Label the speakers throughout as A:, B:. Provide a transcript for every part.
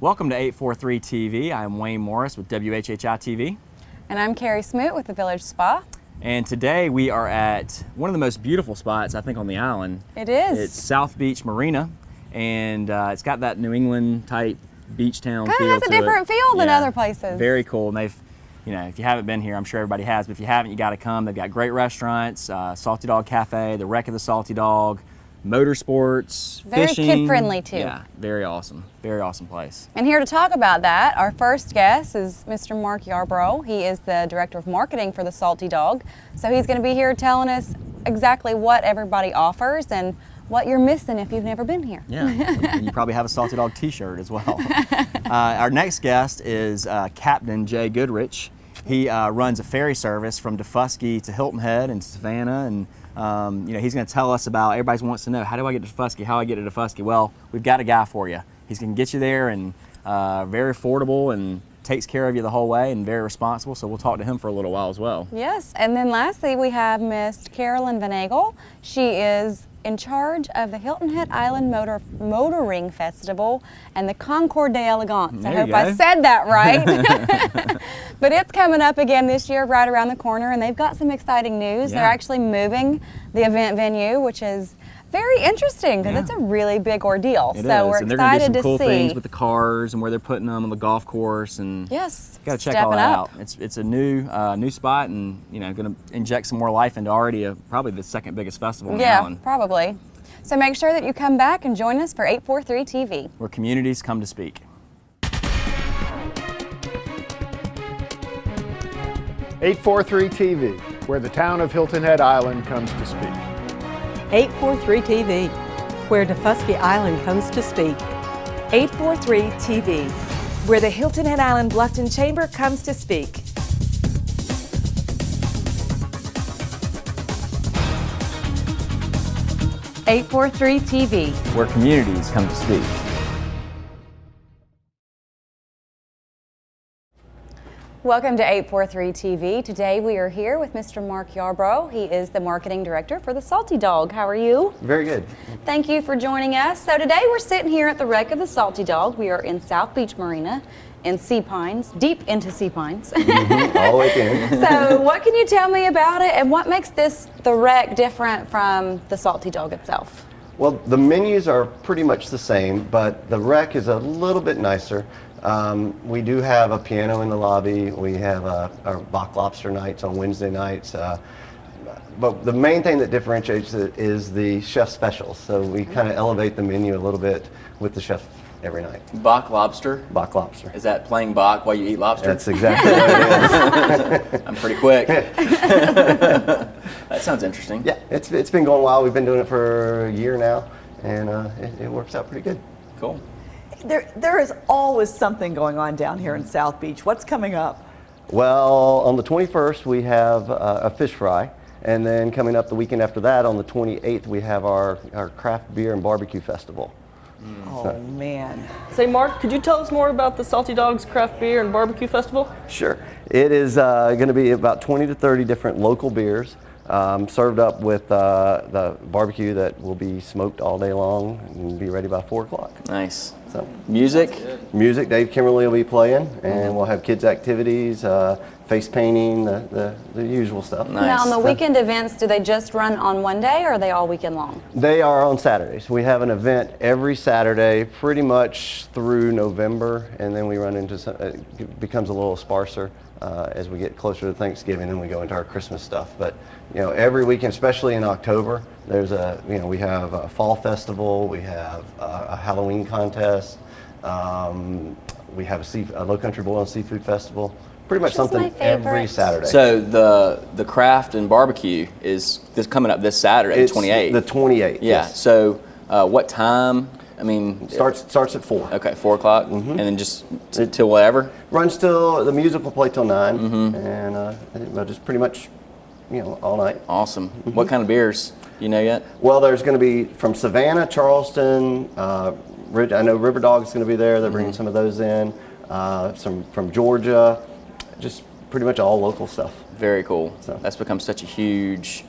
A: Welcome to 843 TV. I'm Wayne Morris with WHHI-TV.
B: And I'm Carrie Smoot with the Village Spa.
A: And today we are at one of the most beautiful spots, I think, on the island.
B: It is.
A: It's South Beach Marina, and it's got that New England type beach town feel to it.
B: Kind of has a different feel than other places.
A: Very cool. And they've, you know, if you haven't been here, I'm sure everybody has, but if you haven't, you got to come. They've got great restaurants, Salty Dog Cafe, the Wreck of the Salty Dog, motorsports,
B: very
A: fishing.
B: Very kid-friendly too.
A: Yeah, very awesome place.
B: And here to talk about that, our first guest is Mr. Mark Yarbrough. He is the Director of Marketing for the Salty Dog. So he's going to be here telling us exactly what everybody offers and what you're missing if you've never been here.
A: Yeah, and you probably have a Salty Dog t-shirt as well. Our next guest is Captain Jay Goodrich. He runs a ferry service from Daufuskie to Hilton Head and Savannah, and you know, he's going to tell us about, everybody wants to know, how do I get to Daufuskie, how do I get to Daufuskie? Well, we've got a guy for you. He's going to get you there, and very affordable, and takes care of you the whole way, and very responsible, so we'll talk to him for a little while as well.
B: Yes, and then lastly we have Miss Carolyn Van Agel. She is in charge of the Hilton Head Island Motoring Festival and the Concours d'Elegance. I hope I said that right. But it's coming up again this year, right around the corner, and they've got some exciting news.
A: Yeah.
B: They're actually moving the event venue, which is very interesting because it's a really big ordeal.
A: It
B: so
A: is.
B: we're
A: and they're gonna do
B: excited
A: some
B: to
A: cool
B: see
A: things with the cars and where they're putting them on the golf course, and
B: yes,
A: got to check all that out. It's a new spot, and you know, going to inject some more life into already probably the second biggest festival in the island.
B: Probably. So make sure that you come back and join us for 843 TV,
A: where communities come to speak.
C: 843 TV, where the town of Hilton Head Island comes to speak.
D: 843 TV, where Daufuskie Island comes to speak.
E: 843 TV, where the Hilton Head Island Bluffton Chamber comes to speak.
B: 843 TV,
A: where communities come to speak.
B: Welcome to 843 TV. Today we are here with Mr. Mark Yarbrough. He is the marketing director for the Salty Dog. How are you?
F: Very good.
B: Thank you for joining us. So today we're sitting here at the Wreck of the Salty Dog. We are in South Beach Marina in Sea Pines, deep into Sea Pines.
F: All the way in.
B: So what can you tell me about it, and what makes the Wreck different from the Salty Dog itself?
F: Well, the menus are pretty much the same, but the Wreck is a little bit nicer. We do have a piano in the lobby. We have our Bach Lobster nights on Wednesday nights. But the main thing that differentiates it is the chef specials. So we kind of elevate the menu a little bit with the chef every night.
A: Bach Lobster?
F: Bach Lobster.
A: Is that playing Bach while you eat lobster?
F: That's exactly what it is.
A: I'm pretty quick. That sounds interesting.
F: Yeah, it's been going well. We've been doing it for a year now, and it works out pretty good.
A: Cool.
D: There is always something going on down here in South Beach. What's coming up?
F: Well, on the 21st we have a fish fry, and then coming up the weekend after that, on the 28th, we have our craft beer and barbecue festival.
D: Oh man.
G: Say, Mark, could you tell us more about the Salty Dogs Craft Beer and Barbecue Festival?
F: Sure. It is going to be about 20 to 30 different local beers served up with the barbecue that will be smoked all day long and be ready by 4 o'clock.
A: Nice.
F: So,
A: music?
F: Music, Dave Kimberly will be playing, and we'll have kids' activities, face painting, the usual stuff.
A: Nice.
B: Now on the weekend events, do they just run on one day, or are they all weekend long?
F: They are on Saturdays. We have an event every Saturday pretty much through November, and then we run into it becomes a little sparser as we get closer to Thanksgiving, and we go into our Christmas stuff. But you know, every weekend, especially in October, there's we have a fall festival, we have a Halloween contest, we have a Low Country Boil and Seafood Festival. Pretty much something every Saturday.
A: So the craft and barbecue is coming up this Saturday, the 28th.
F: The 28th.
A: Yeah.
F: Yes.
A: So what time? I mean,
F: starts at 4.
A: Okay, 4 o'clock, and then just till whatever.
F: Runs till the music will play till 9, and just pretty much, all night.
A: Awesome. What kind of beers? Do you know yet?
F: Well, there's going to be from Savannah, Charleston. I know River Dog is going to be there. They're bringing some of those in. Some from Georgia. Just pretty much all local stuff.
A: Very cool.
F: So
A: that's become such a huge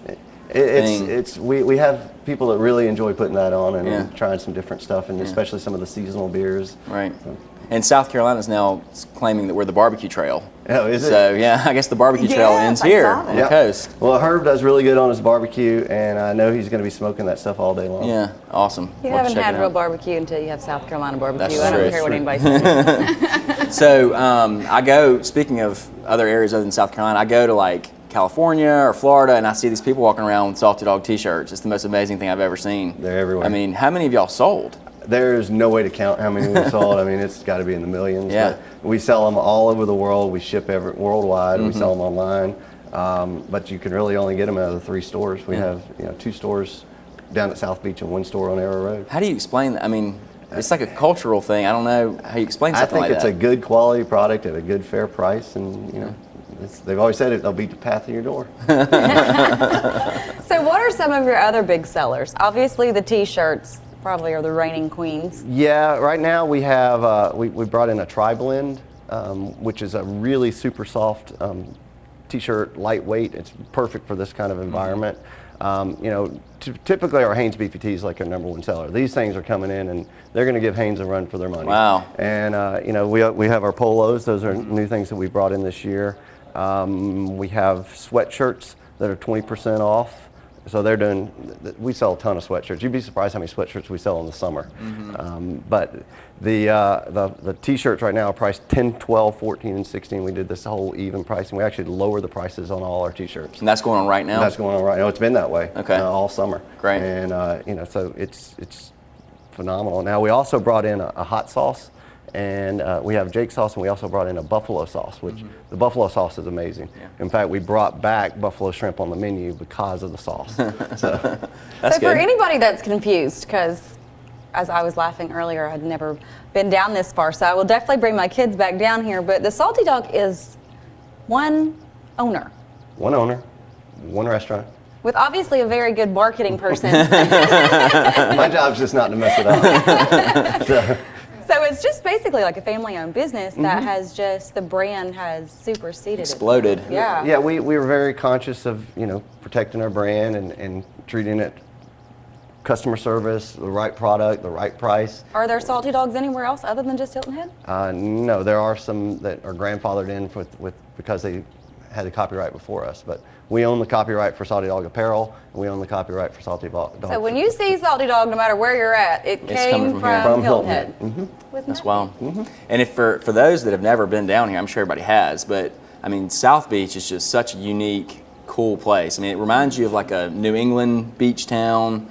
F: we have people that really enjoy putting that on and trying some different stuff, and especially some of the seasonal beers.
A: Right.
F: So.
A: And South Carolina's now claiming that we're the barbecue trail.
F: Oh, is it?
A: So yeah, I guess the barbecue trail
D: Yes,
A: ends
D: I
A: here
D: saw
A: on
D: that.
A: the coast.
F: Well, Herb does really good on his barbecue, and I know he's going to be smoking that stuff all day long.
A: Yeah, awesome.
B: You
A: We'll have to
B: haven't
A: check
B: had
A: it
B: real
A: out.
B: barbecue until you have South Carolina barbecue.
A: That's
B: I don't
A: true.
B: care what anybody says.
A: So I go, speaking of other areas other than South Carolina, I go to like California or Florida, and I see these people walking around with Salty Dog t-shirts. It's the most amazing thing I've ever seen.
F: They're everywhere.
A: I mean, how many of y'all sold?
F: There's no way to count how many we sold. I mean, it's got to be in the millions.
A: Yeah.
F: But we sell them all over the world. We ship worldwide.
A: Mm-hmm.
F: We sell them online. But you can really only get them out of the 3 stores. We have 2 stores down at South Beach and 1 store on Arrow Road.
A: How do you explain that? I mean, it's like a cultural thing. I don't know how you explain
F: I
A: something
F: think
A: like
F: it's
A: that.
F: a good quality product at a good fair price, and they've always said it'll beat the path of your door.
B: So what are some of your other big sellers? Obviously the t-shirts probably are the reigning queens.
F: Yeah, right now we have we brought in a tri-blend, which is a really super soft t-shirt, lightweight. It's perfect for this kind of environment. Typically our Hanes BPT is like our #1 seller. These things are coming in and they're going to give Hanes a run for their money.
A: Wow.
F: And we have our polos. Those are new things that we brought in this year. We have sweatshirts that are 20% off. So they're doing. We sell a ton of sweatshirts. You'd be surprised how many sweatshirts we sell in the summer. But the t-shirts right now are priced 10, 12, 14, and 16. We did this whole even pricing. We actually lowered the prices on all our t-shirts.
A: And that's going on right now?
F: That's going on right now. It's been that way all summer.
A: Great.
F: And so it's phenomenal. Now we also brought in a hot sauce, and we have Jake sauce, and we also brought in a buffalo sauce, which the buffalo sauce is amazing. Yeah. In fact, we brought back buffalo shrimp on the menu because of the sauce.
A: That's
B: So
A: good.
B: for anybody that's confused, because as I was laughing earlier, I'd never been down this far, so I will definitely bring my kids back down here, but the Salty Dog is one owner.
F: One owner, one restaurant.
B: With obviously a very good marketing person.
F: My job's just not to mess it up.
B: So it's just basically like a family-owned business that has just, the brand has superseded
A: Exploded.
B: itself. Yeah.
F: Yeah, we were very conscious of protecting our brand and treating it customer service, the right product, the right price.
B: Are there Salty Dogs anywhere else other than just Hilton Head?
F: No, there are some that are grandfathered in with because they had the copyright before us, but we own the copyright for Salty Dog apparel, and we own the copyright for Salty Dog.
B: So when you see Salty Dog, no matter where you're at, it
A: coming
B: came
A: from here.
B: from Hilton Head.
A: That's wild. And if for those that have never been down here, I'm sure everybody has, but I mean, South Beach is just such a unique, cool place. I mean, it reminds you of like a New England beach town.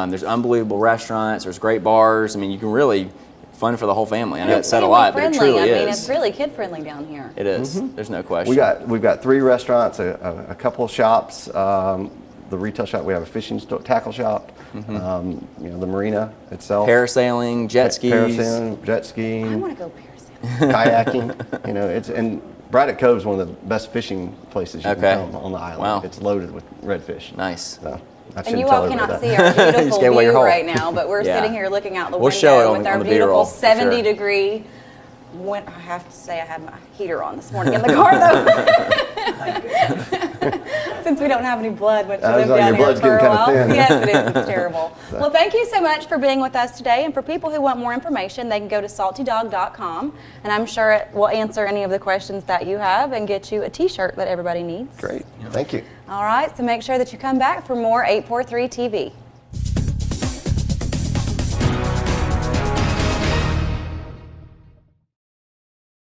A: There's unbelievable restaurants. There's great bars. I mean, you can really fun for the whole family. I know it's said a lot, but it truly is.
B: I mean, it's really kid-friendly down here.
A: It is. There's no question.
F: We've got 3 restaurants, a couple of shops. The retail shop, we have a fishing tackle shop. The marina itself.
A: Parasailing, jet skis.
F: Parasailing, jet skiing.
B: I want to go parasailing.
F: Kayaking. And Braddock Cove is one of the best fishing places you can come on the island.
A: Wow.
F: It's loaded with redfish.
A: Nice.
F: So, I
B: And
F: shouldn't
B: you
F: tell
B: all
F: everybody
B: cannot
F: that.
B: see our beautiful
A: Just get away your
B: view
A: hole.
B: right now, but we're
A: Yeah.
B: sitting here looking out the
A: We'll
B: window
A: show it on
B: with
A: the
B: our
A: B-roll,
B: beautiful
A: for sure.
B: 70-degree. I have to say I had my heater on this morning in the car though. Since we don't have any blood, which
F: I was
B: lived
F: like,
B: down
F: your
B: here
F: blood's
B: for a
F: getting kinda
B: while.
F: thin.
B: Yes, it is. It's terrible. Well, thank you so much for being with us today. And for people who want more information, they can go to saltydog.com, and I'm sure it will answer any of the questions that you have and get you a T-shirt that everybody needs.
F: Great. Thank you.
B: All right, so make sure that you come back for more 843 TV.